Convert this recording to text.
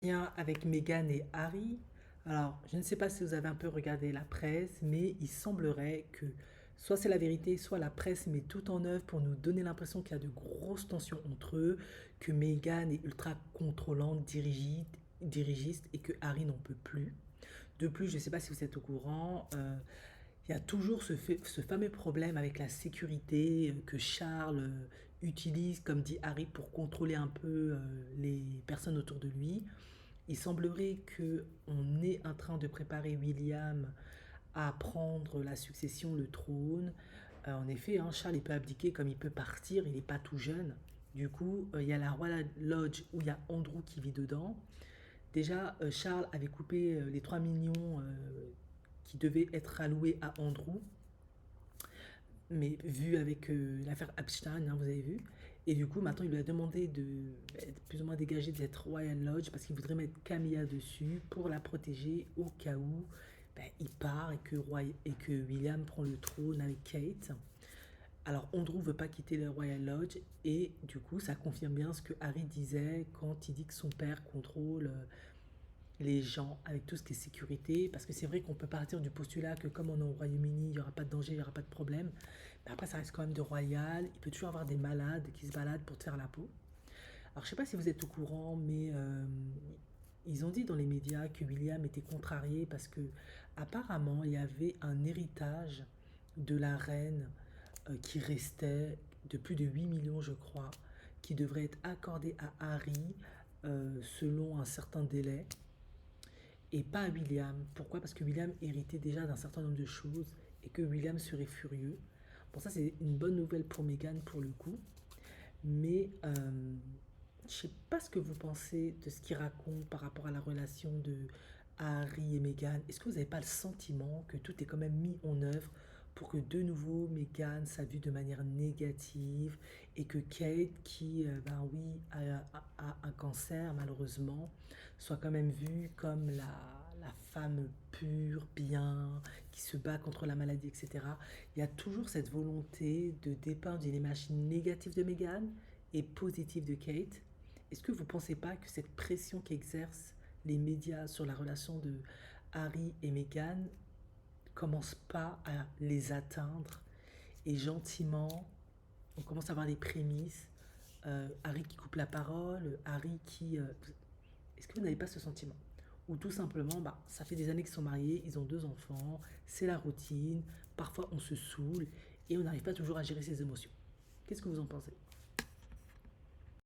Lien avec Meghan et Harry. Alors, je ne sais pas si vous avez un peu regardé la presse, mais il semblerait que soit c'est la vérité, soit la presse met tout en œuvre pour nous donner l'impression qu'il y a de grosses tensions entre eux, que Meghan est ultra contrôlante, dirigiste et que Harry n'en peut plus. De plus, je ne sais pas si vous êtes au courant, il y a toujours ce fameux problème avec la sécurité que Charles utilise, comme dit Harry, pour contrôler un peu les personnes autour de lui. Il semblerait que on est en train de préparer William à prendre la succession, le trône. En effet, hein, Charles il peut abdiquer comme il peut partir, il n'est pas tout jeune. Du coup, il y a la Royal Lodge où il y a Andrew qui vit dedans. Déjà, Charles avait coupé les 3 millions qui devaient être alloués à Andrew, mais vu avec l'affaire Epstein, hein, vous avez vu. Et du coup, maintenant, il lui a demandé d'être plus ou moins dégagé de cette Royal Lodge parce qu'il voudrait mettre Camilla dessus pour la protéger au cas où il part et que William prend le trône avec Kate. Alors, Andrew veut pas quitter le Royal Lodge et du coup, ça confirme bien ce que Harry disait quand il dit que son père contrôle les gens avec tout ce qui est sécurité, parce que c'est vrai qu'on peut partir du postulat que comme on est au Royaume-Uni, il n'y aura pas de danger, il n'y aura pas de problème. Mais après, ça reste quand même de royal. Il peut toujours avoir des malades qui se baladent pour te faire la peau. Alors, je sais pas si vous êtes au courant, mais ils ont dit dans les médias que William était contrarié parce que apparemment, il y avait un héritage de la reine qui restait de plus de 8 millions, je crois, qui devrait être accordé à Harry selon un certain délai et pas à William. Pourquoi? Parce que William héritait déjà d'un certain nombre de choses et que William serait furieux. Bon, ça c'est une bonne nouvelle pour Meghan pour le coup, mais je sais pas ce que vous pensez de ce qu'il raconte par rapport à la relation de Harry et Meghan. Est-ce que vous n'avez pas le sentiment que tout est quand même mis en œuvre pour que de nouveau Meghan soit vue de manière négative et que Kate, qui ben oui, a un cancer malheureusement, soit quand même vue comme la femme pure, bien, qui se bat contre la maladie, etc. Il y a toujours cette volonté de dépeindre une image négative de Meghan et positive de Kate. Est-ce que vous ne pensez pas que cette pression qu'exercent les médias sur la relation de Harry et Meghan commence pas à les atteindre et gentiment, on commence à avoir les prémices. Harry qui coupe la parole, Harry qui... Est-ce que vous n'avez pas ce sentiment? Ou tout simplement, bah, ça fait des années qu'ils sont mariés, ils ont 2 enfants, c'est la routine, parfois on se saoule et on n'arrive pas toujours à gérer ses émotions. Qu'est-ce que vous en pensez?